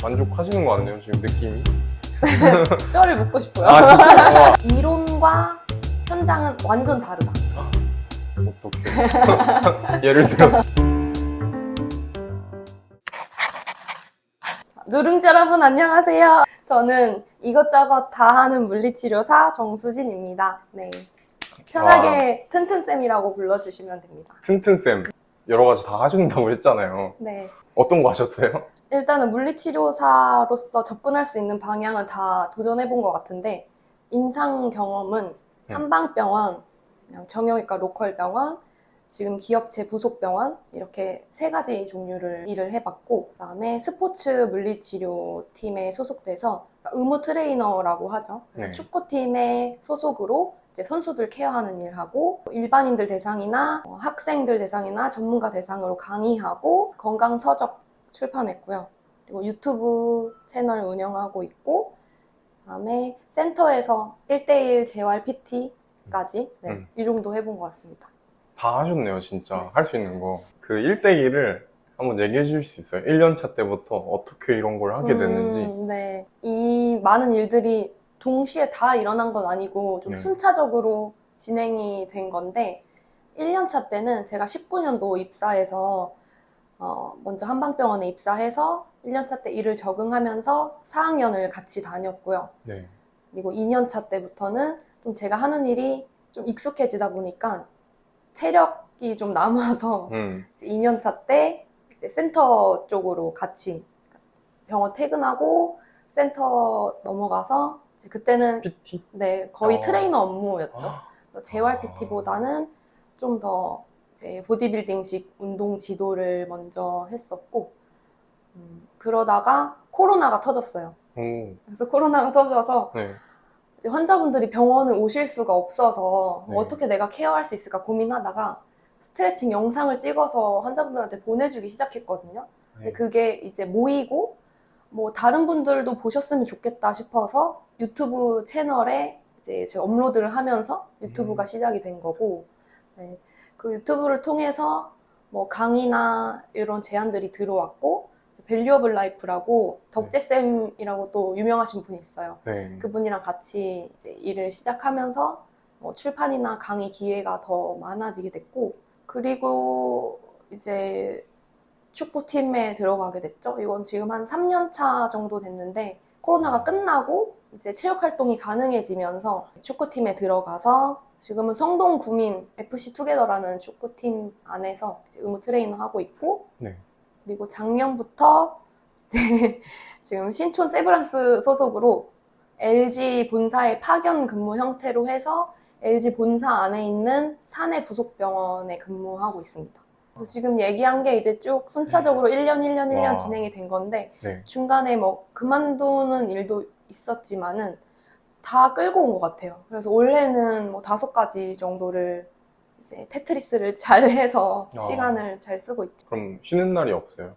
만족하시는 거 같네요, 지금 느낌이. 뼈를 묻고 싶어요. 아, 진짜? 이론과 현장은 완전 다르다. 어떡해. 예를 들어. 누룽지 여러분 안녕하세요. 저는 이것저것 다 하는 물리치료사 정수진입니다. 네, 편하게 튼튼쌤이라고 불러주시면 됩니다. 튼튼쌤, 여러 가지 다 하신다고 했잖아요. 네, 어떤 거 하셨어요? 일단은 물리치료사로서 접근할 수 있는 방향은 다 도전해본 것 같은데, 임상 경험은 한방병원, 그냥 정형외과 로컬 병원, 지금 기업체 부속병원 이렇게 3가지 종류를 일을 해봤고, 그다음에 스포츠 물리치료팀에 소속돼서 의무 트레이너라고 하죠. 그래서 네. 축구팀의 소속으로 이제 선수들 케어하는 일 하고, 일반인들 대상이나 학생들 대상이나 전문가 대상으로 강의하고 건강 서적 출판했고요. 그리고 유튜브 채널 운영하고 있고, 그다음에 센터에서 1대1 재활 PT까지 이 정도 해본 것 같습니다. 다 하셨네요, 진짜. 할 수 있는 거. 그 1대1을 한번 얘기해 주실 수 있어요? 1년차 때부터 어떻게 이런 걸 하게 됐는지. 네. 이 많은 일들이 동시에 다 일어난 건 아니고 좀 네. 순차적으로 진행이 된 건데, 1년차 때는 제가 19년도 입사해서 먼저 한방병원에 입사해서 1년차 때 일을 적응하면서 4학년을 같이 다녔고요. 네. 그리고 2년차 때부터는 좀 제가 하는 일이 좀 익숙해지다 보니까 체력이 좀 남아서 2년차 때 이제 센터 쪽으로 같이 병원 퇴근하고 센터 넘어가서 이제 그때는 PT? 네, 거의 트레이너 업무였죠. 재활 PT보다는 좀 더 이제 보디빌딩식 운동 지도를 먼저 했었고, 그러다가 코로나가 터졌어요. 그래서 코로나가 터져서 네. 이제 환자분들이 병원을 오실 수가 없어서 네. 어떻게 내가 케어할 수 있을까 고민하다가 스트레칭 영상을 찍어서 환자분들한테 보내주기 시작했거든요. 근데 그게 이제 모이고 뭐 다른 분들도 보셨으면 좋겠다 싶어서 유튜브 채널에 이제 제가 업로드를 하면서 유튜브가 시작이 된 거고, 네. 그 유튜브를 통해서 뭐 강의나 이런 제안들이 들어왔고, 밸류어블 라이프라고 덕재쌤이라고 또 유명하신 분이 있어요. 네. 그분이랑 같이 이제 일을 시작하면서 뭐 출판이나 강의 기회가 더 많아지게 됐고, 그리고 이제 축구팀에 들어가게 됐죠. 이건 지금 한 3년 차 정도 됐는데, 코로나가 끝나고 이제 체육 활동이 가능해지면서 축구팀에 들어가서 지금은 성동구민 FC2게더라는 축구팀 안에서 이제 의무 트레이너 하고 있고, 네. 그리고 작년부터 이제 지금 신촌 세브란스 소속으로 LG 본사의 파견 근무 형태로 해서 LG 본사 안에 있는 사내 부속병원에 근무하고 있습니다. 그래서 지금 얘기한 게 이제 쭉 순차적으로 1년 진행이 된 건데, 네. 중간에 뭐 그만두는 일도 있었지만은 다 끌고 온 것 같아요. 그래서 올해는 뭐 5가지 정도를 이제 테트리스를 잘 해서 시간을 잘 쓰고 있죠. 그럼 쉬는 날이 없어요?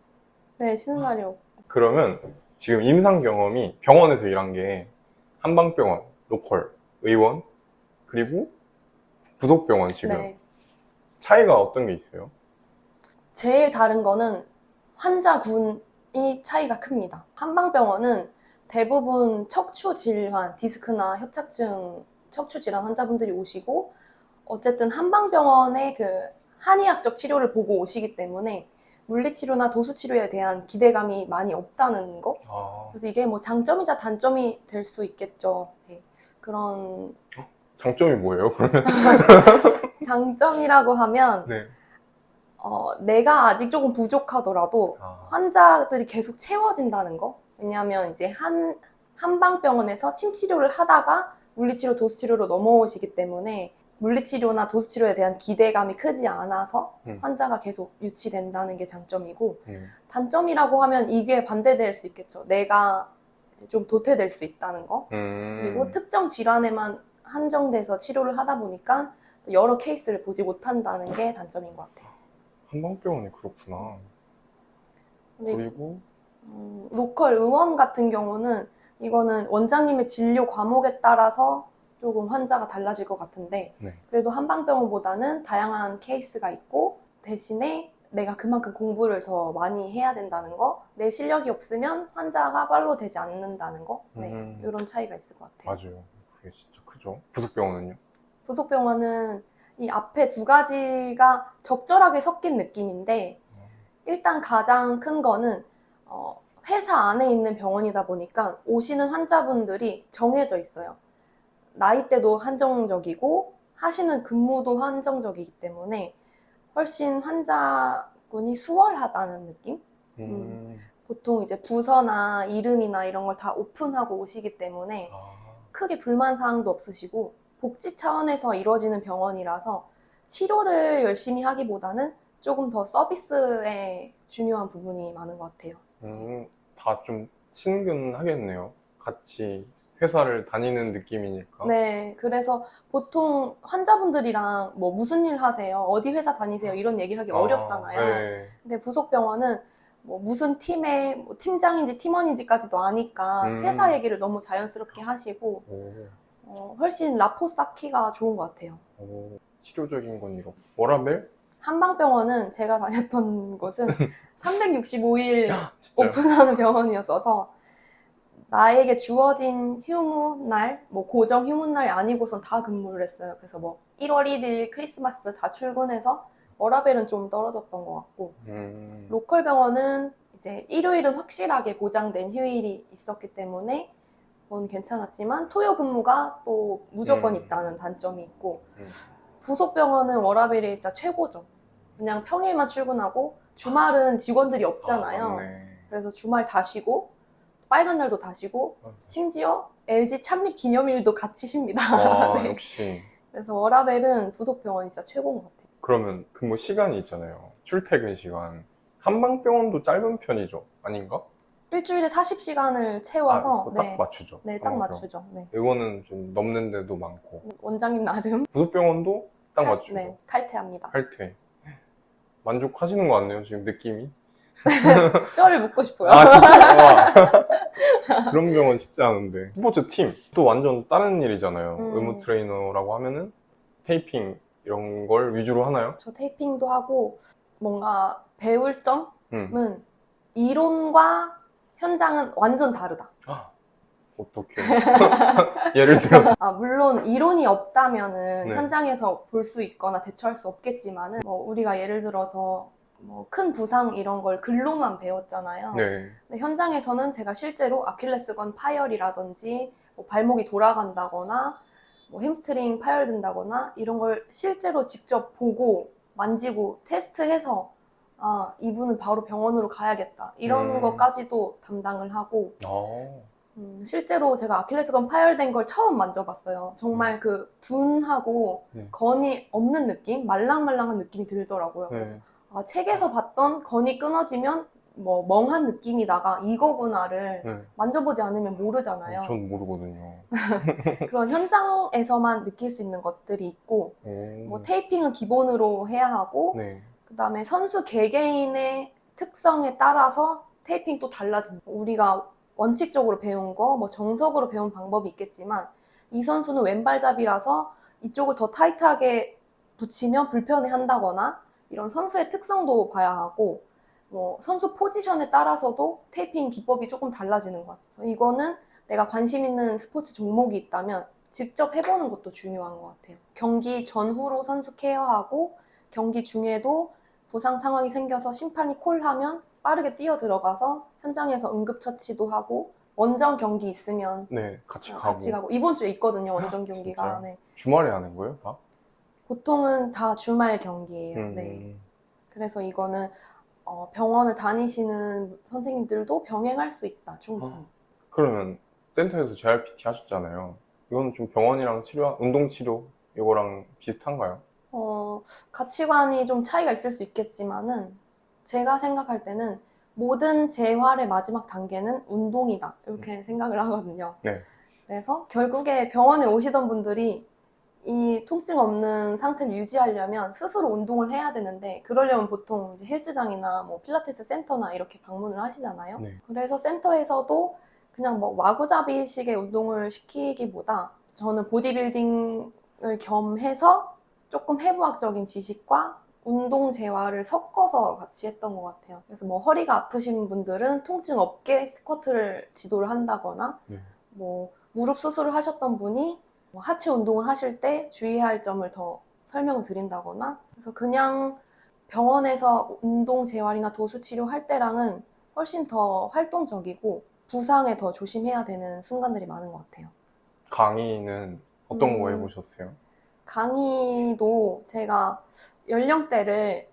네, 쉬는 날이 없고. 그러면 지금 임상 경험이 병원에서 일한 게 한방병원, 로컬, 의원, 그리고 부속병원 지금. 네. 차이가 어떤 게 있어요? 제일 다른 거는 환자군이 차이가 큽니다. 한방병원은 대부분 척추 질환, 디스크나 협착증 척추 질환 환자분들이 오시고, 어쨌든 한방병원의 그 한의학적 치료를 보고 오시기 때문에 물리치료나 도수치료에 대한 기대감이 많이 없다는 거. 그래서 이게 뭐 장점이자 단점이 될 수 있겠죠. 네. 그런 장점이 뭐예요, 그러면? 장점이라고 하면 네. 내가 아직 조금 부족하더라도 환자들이 계속 채워진다는 거. 왜냐하면 이제 한방병원에서 침치료를 하다가 물리치료, 도수치료로 넘어오시기 때문에 물리치료나 도수치료에 대한 기대감이 크지 않아서 환자가 계속 유치된다는 게 장점이고, 단점이라고 하면 이게 반대될 수 있겠죠. 내가 이제 좀 도태될 수 있다는 거. 그리고 특정 질환에만 한정돼서 치료를 하다 보니까 여러 케이스를 보지 못한다는 게 단점인 것 같아요. 한방병원이 그렇구나. 그리고 로컬 의원 같은 경우는 이거는 원장님의 진료 과목에 따라서 조금 환자가 달라질 것 같은데, 네. 그래도 한방병원보다는 다양한 케이스가 있고, 대신에 내가 그만큼 공부를 더 많이 해야 된다는 거, 내 실력이 없으면 환자가 팔로우 되지 않는다는 거, 네, 이런 차이가 있을 것 같아요. 맞아요. 그게 진짜 크죠. 부속병원은요? 부속병원은 이 앞에 두 가지가 적절하게 섞인 느낌인데, 일단 가장 큰 거는 회사 안에 있는 병원이다 보니까 오시는 환자분들이 정해져 있어요. 나이대도 한정적이고 하시는 근무도 한정적이기 때문에 훨씬 환자군이 수월하다는 느낌? 보통 이제 부서나 이름이나 이런 걸 다 오픈하고 오시기 때문에 크게 불만사항도 없으시고 복지 차원에서 이루어지는 병원이라서 치료를 열심히 하기보다는 조금 더 서비스에 중요한 부분이 많은 것 같아요. 다 좀 친근하겠네요. 같이 회사를 다니는 느낌이니까. 네, 그래서 보통 환자분들이랑 뭐 무슨 일 하세요? 어디 회사 다니세요? 이런 얘기를 하기 어렵잖아요. 네. 근데 부속병원은 뭐 무슨 팀의 뭐 팀장인지 팀원인지까지도 아니까 회사 얘기를 너무 자연스럽게 하시고 훨씬 라포 쌓기가 좋은 것 같아요. 치료적인 건 이렇고. 워라벨? 한방병원은 제가 다녔던 곳은 365일 진짜요? 오픈하는 병원이었어서 나에게 주어진 휴무날, 뭐 고정 휴무날이 아니고선 다 근무를 했어요. 그래서 뭐 1월 1일 크리스마스 다 출근해서 워라밸은 좀 떨어졌던 것 같고 로컬 병원은 이제 일요일은 확실하게 보장된 휴일이 있었기 때문에 그건 괜찮았지만 토요 근무가 또 무조건 있다는 단점이 있고 부속병원은 워라밸이 진짜 최고죠. 그냥 평일만 출근하고 주말은 직원들이 없잖아요. 그래서 주말 다 쉬고 빨간 날도 다 쉬고 심지어 LG 창립 기념일도 같이 쉽니다. 네. 역시. 그래서 워라밸은 부속병원이 진짜 최고인 것 같아요. 그러면 근무 시간이 있잖아요. 출퇴근 시간. 한방병원도 짧은 편이죠? 아닌가? 일주일에 40시간을 채워서 딱 맞추죠. 네, 딱 맞추죠. 네. 이거는 좀 넘는 데도 많고. 원장님 나름 부속병원도 딱 맞추죠. 네, 칼퇴합니다. 칼퇴. 만족하시는 것 같네요, 지금 느낌이. 뼈를 묻고 싶어요. 진짜? 그런 병원 쉽지 않은데. 스포츠 팀. 또 완전 다른 일이잖아요. 의무 트레이너라고 하면은 테이핑 이런 걸 위주로 하나요? 저 테이핑도 하고 뭔가 배울 점은 이론과 현장은 완전 다르다. 어떻게? 예를 들어. 물론 이론이 없다면은 네. 현장에서 볼 수 있거나 대처할 수 없겠지만은 우리가 예를 들어서 큰 부상 이런 걸 글로만 배웠잖아요. 네. 근데 현장에서는 제가 실제로 아킬레스건 파열이라든지 발목이 돌아간다거나 햄스트링 파열된다거나 이런 걸 실제로 직접 보고 만지고 테스트해서 이분은 바로 병원으로 가야겠다 이런 것까지도 담당을 하고 실제로 제가 아킬레스건 파열된 걸 처음 만져봤어요. 정말 그 둔하고 건이 없는 느낌? 말랑말랑한 느낌이 들더라고요. 그래서 책에서 봤던 건이 끊어지면 멍한 느낌이다가 이거구나를 만져보지 않으면 모르잖아요. 전 모르거든요. 그런 현장에서만 느낄 수 있는 것들이 있고 테이핑은 기본으로 해야 하고 그 다음에 선수 개개인의 특성에 따라서 테이핑 또 달라집니다. 우리가 원칙적으로 배운 거, 정석으로 배운 방법이 있겠지만 이 선수는 왼발잡이라서 이쪽을 더 타이트하게 붙이면 불편해 한다거나 이런 선수의 특성도 봐야 하고 선수 포지션에 따라서도 테이핑 기법이 조금 달라지는 것 같아요. 이거는 내가 관심 있는 스포츠 종목이 있다면 직접 해보는 것도 중요한 것 같아요. 경기 전후로 선수 케어하고 경기 중에도 부상 상황이 생겨서 심판이 콜하면 빠르게 뛰어 들어가서 현장에서 응급처치도 하고 원정 경기 있으면 같이 가고 이번 주에 있거든요. 원정 경기가. 네. 주말에 하는 거예요? 다? 보통은 다 주말 경기예요. 네. 그래서 이거는 병원을 다니시는 선생님들도 병행할 수 있다. 충분히. 그러면 센터에서 JRPT 하셨잖아요. 이건 좀 병원이랑 운동치료 이거랑 비슷한가요? 가치관이 좀 차이가 있을 수 있겠지만은 제가 생각할 때는 모든 재활의 마지막 단계는 운동이다. 이렇게 생각을 하거든요. 네. 그래서 결국에 병원에 오시던 분들이 이 통증 없는 상태를 유지하려면 스스로 운동을 해야 되는데 그러려면 보통 이제 헬스장이나 필라테스 센터나 이렇게 방문을 하시잖아요. 그래서 센터에서도 그냥 와구잡이식의 운동을 시키기보다 저는 보디빌딩을 겸해서 조금 해부학적인 지식과 운동 재활을 섞어서 같이 했던 것 같아요. 그래서 뭐 허리가 아프신 분들은 통증 없게 스쿼트를 지도를 한다거나 뭐 무릎 수술을 하셨던 분이 뭐 하체 운동을 하실 때 주의할 점을 더 설명을 드린다거나, 그래서 그냥 병원에서 운동 재활이나 도수 치료할 때랑은 훨씬 더 활동적이고 부상에 더 조심해야 되는 순간들이 많은 것 같아요. 강의는 어떤 거 해보셨어요? 강의도 제가 연령대를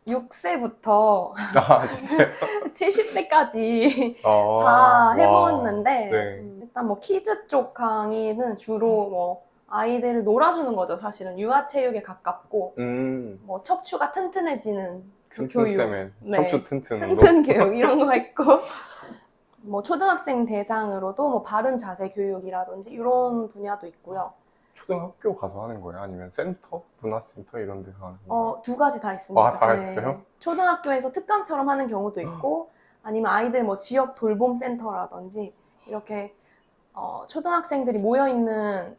6세부터 아, 진짜요? 70세까지 아, 다 와. 해보았는데 네. 일단 뭐 키즈 쪽 강의는 주로 뭐 아이들을 놀아주는 거죠. 사실은 유아체육에 가깝고 뭐 척추가 튼튼해지는 그 교육, 튼튼쌤의 네. 척추 튼튼한 거. 튼튼 교육 이런 거 했고 뭐 초등학생 대상으로도 뭐 바른 자세 교육이라든지 이런 분야도 있고요. 초등학교 가서 하는 거예요? 아니면 센터? 문화센터 이런 데서 하는 거예요? 두 가지 다 있습니다. 아, 다 있어요? 초등학교에서 특강처럼 하는 경우도 있고, 아니면 아이들 뭐 지역 돌봄 센터라든지 이렇게 초등학생들이 모여 있는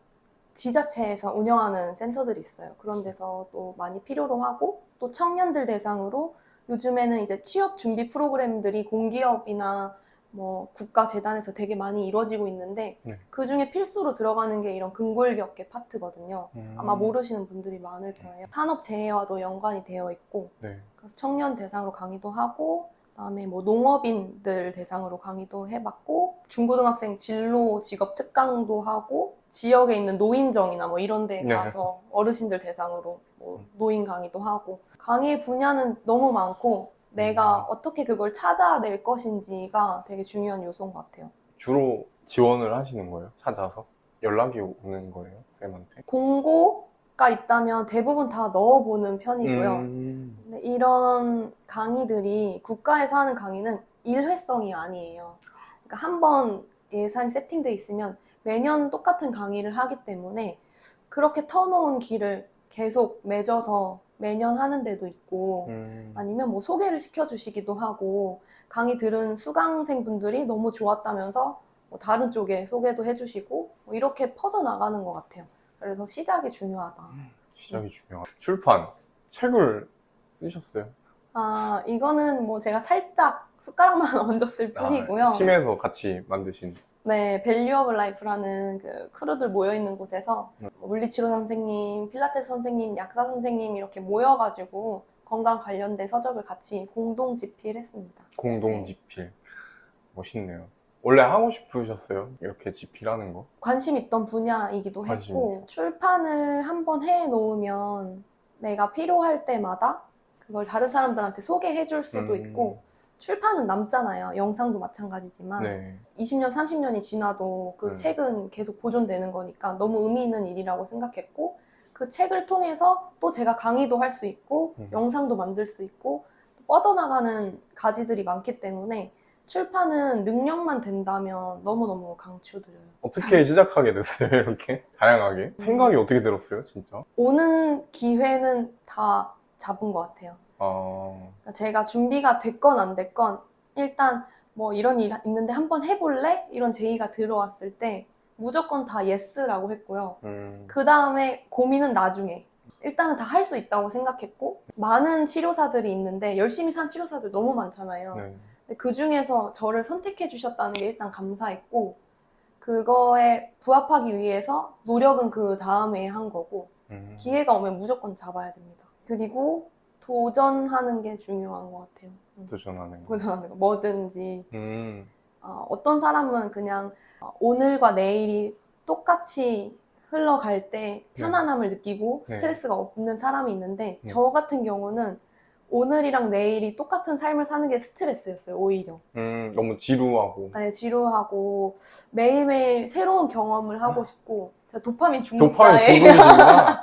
지자체에서 운영하는 센터들이 있어요. 그런 데서 또 많이 필요로 하고, 또 청년들 대상으로 요즘에는 이제 취업 준비 프로그램들이 공기업이나 뭐 국가재단에서 되게 많이 이루어지고 있는데 그 중에 필수로 들어가는 게 이런 근골격계 파트거든요. 아마 모르시는 분들이 많을 거예요. 산업재해와도 연관이 되어 있고 그래서 청년 대상으로 강의도 하고, 그다음에 뭐 농업인들 대상으로 강의도 해봤고, 중고등학생 진로 직업 특강도 하고, 지역에 있는 노인정이나 뭐 이런 데 가서 어르신들 대상으로 뭐 노인 강의도 하고, 강의 분야는 너무 많고 내가 어떻게 그걸 찾아낼 것인지가 되게 중요한 요소인 것 같아요. 주로 지원을 하시는 거예요? 찾아서? 연락이 오는 거예요? 쌤한테? 공고가 있다면 대부분 다 넣어보는 편이고요. 근데 이런 강의들이 국가에서 하는 강의는 일회성이 아니에요. 그러니까 한번 예산이 세팅돼 있으면 매년 똑같은 강의를 하기 때문에 그렇게 터놓은 길을 계속 맺어서 매년 하는 데도 있고, 아니면 뭐 소개를 시켜주시기도 하고, 강의 들은 수강생분들이 너무 좋았다면서 뭐 다른 쪽에 소개도 해주시고, 뭐 이렇게 퍼져나가는 것 같아요. 그래서 시작이 중요하다. 시작이 중요하다. 출판, 책을 쓰셨어요? 아, 이거는 뭐 제가 살짝 숟가락만 얹었을 뿐이고요. 팀에서 같이 만드신? 네, 밸류어블 라이프라는 그 크루들 모여있는 곳에서 물리치료 선생님, 필라테스 선생님, 약사 선생님 이렇게 모여가지고 건강 관련된 서적을 같이 공동 집필했습니다. 공동 집필. 멋있네요. 원래 하고 싶으셨어요? 이렇게 집필하는 거? 관심 있던 분야이기도 했고, 출판을 한번 해놓으면 내가 필요할 때마다 그걸 다른 사람들한테 소개해 줄 수도 있고, 출판은 남잖아요. 영상도 마찬가지지만 20년, 30년이 지나도 그 책은 계속 보존되는 거니까 너무 의미 있는 일이라고 생각했고, 그 책을 통해서 또 제가 강의도 할 수 있고 영상도 만들 수 있고 뻗어나가는 가지들이 많기 때문에 출판은 능력만 된다면 너무너무 강추드려요. 어떻게 시작하게 됐어요? 이렇게? 다양하게? 생각이 어떻게 들었어요? 진짜? 오는 기회는 다 잡은 것 같아요. 그러니까 제가 준비가 됐건 안 됐건 일단 뭐 이런 일 있는데 한번 해볼래? 이런 제의가 들어왔을 때 무조건 다 예스라고 했고요. 그 다음에 고민은 나중에. 일단은 다 할 수 있다고 생각했고, 많은 치료사들이 있는데 열심히 산 치료사들 너무 많잖아요. 근데 그 중에서 저를 선택해 주셨다는 게 일단 감사했고, 그거에 부합하기 위해서 노력은 그 다음에 한 거고, 기회가 오면 무조건 잡아야 됩니다. 그리고 도전하는 게 중요한 것 같아요. 도전하는 거. 뭐든지. 어떤 사람은 그냥 오늘과 내일이 똑같이 흘러갈 때 편안함을 느끼고 스트레스가 없는 사람이 있는데 저 같은 경우는 오늘이랑 내일이 똑같은 삶을 사는 게 스트레스였어요, 오히려. 너무 지루하고. 네, 지루하고 매일매일 새로운 경험을 하고 싶고, 제가 도파민 중독자예요. 도파민 중독이시구나.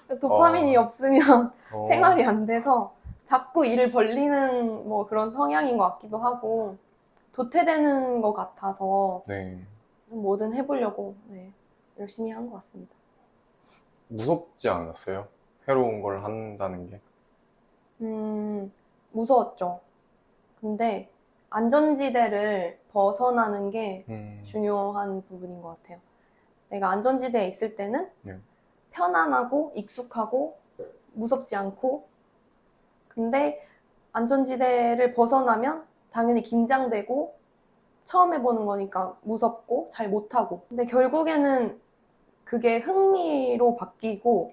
그래서 도파민이 없으면 생활이 안 돼서 자꾸 일을 벌리는 뭐 그런 성향인 것 같기도 하고, 도태되는 것 같아서 뭐든 해보려고 열심히 한 것 같습니다. 무섭지 않았어요? 새로운 걸 한다는 게? 무서웠죠. 근데 안전지대를 벗어나는 게 중요한 부분인 것 같아요. 내가 안전지대에 있을 때는 편안하고 익숙하고 무섭지 않고 근데 안전지대를 벗어나면 당연히 긴장되고 처음 해보는 거니까 무섭고 잘 못하고. 근데 결국에는 그게 흥미로 바뀌고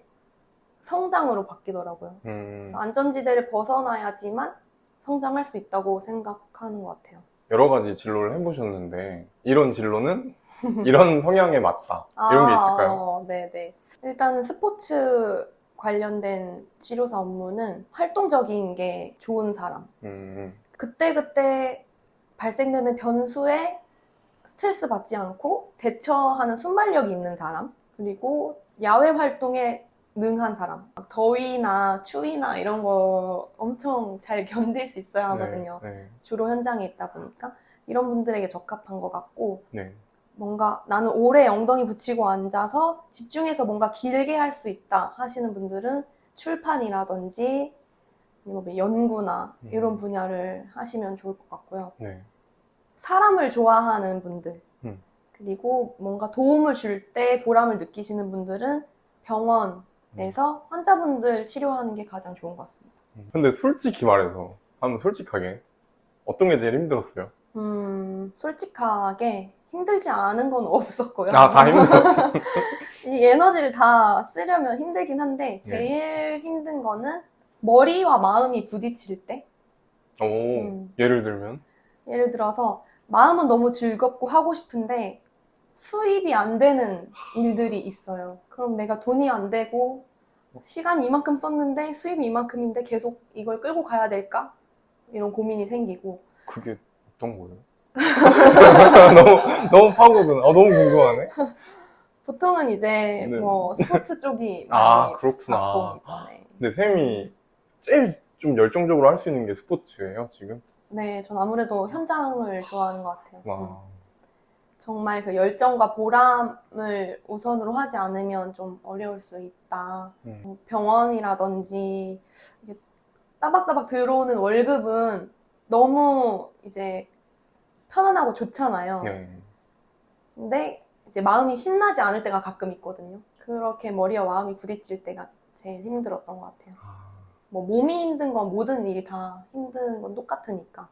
성장으로 바뀌더라고요. 그래서 안전지대를 벗어나야지만 성장할 수 있다고 생각하는 것 같아요. 여러 가지 진로를 해보셨는데 이런 진로는 이런 성향에 맞다 이런 게 있을까요? 네네. 일단은 스포츠 관련된 치료사 업무는 활동적인 게 좋은 사람. 그때그때 발생되는 변수에 스트레스 받지 않고 대처하는 순발력이 있는 사람. 그리고 야외 활동에 능한 사람. 막 더위나 추위나 이런 거 엄청 잘 견딜 수 있어야 하거든요. 네. 주로 현장에 있다 보니까. 이런 분들에게 적합한 것 같고 네. 뭔가 나는 오래 엉덩이 붙이고 앉아서 집중해서 뭔가 길게 할 수 있다 하시는 분들은 출판이라든지 아니면 뭐 연구나 이런 분야를 하시면 좋을 것 같고요. 네. 사람을 좋아하는 분들 그리고 뭔가 도움을 줄 때 보람을 느끼시는 분들은 병원에서 환자분들 치료하는 게 가장 좋은 것 같습니다. 근데 솔직히 말해서 한번 솔직하게 어떤 게 제일 힘들었어요? 솔직하게 힘들지 않은 건 없었고요. 다 힘들었어요. 이 에너지를 다 쓰려면 힘들긴 한데 제일 힘든 거는 머리와 마음이 부딪힐 때. 예를 들면? 예를 들어서 마음은 너무 즐겁고 하고 싶은데 수입이 안 되는 일들이 있어요. 그럼 내가 돈이 안 되고 시간이 이만큼 썼는데 수입이 이만큼인데 계속 이걸 끌고 가야 될까? 이런 고민이 생기고. 그게 어떤 거예요? 너무 파고드나. 너무 궁금하네. 보통은 이제 네. 뭐 스포츠 쪽이 많이 그렇구나. 바쁘잖아요. 근데 쌤이 제일 좀 열정적으로 할 수 있는 게 스포츠예요, 지금? 네, 전 아무래도 현장을 좋아하는 것 같아요. 아. 정말 그 열정과 보람을 우선으로 하지 않으면 좀 어려울 수 있다. 병원이라든지 이게 따박따박 들어오는 월급은 너무 이제 편안하고 좋잖아요. 네. 근데 이제 마음이 신나지 않을 때가 가끔 있거든요. 그렇게 머리와 마음이 부딪힐 때가 제일 힘들었던 것 같아요. 뭐 몸이 힘든 건 모든 일이 다 힘든 건 똑같으니까.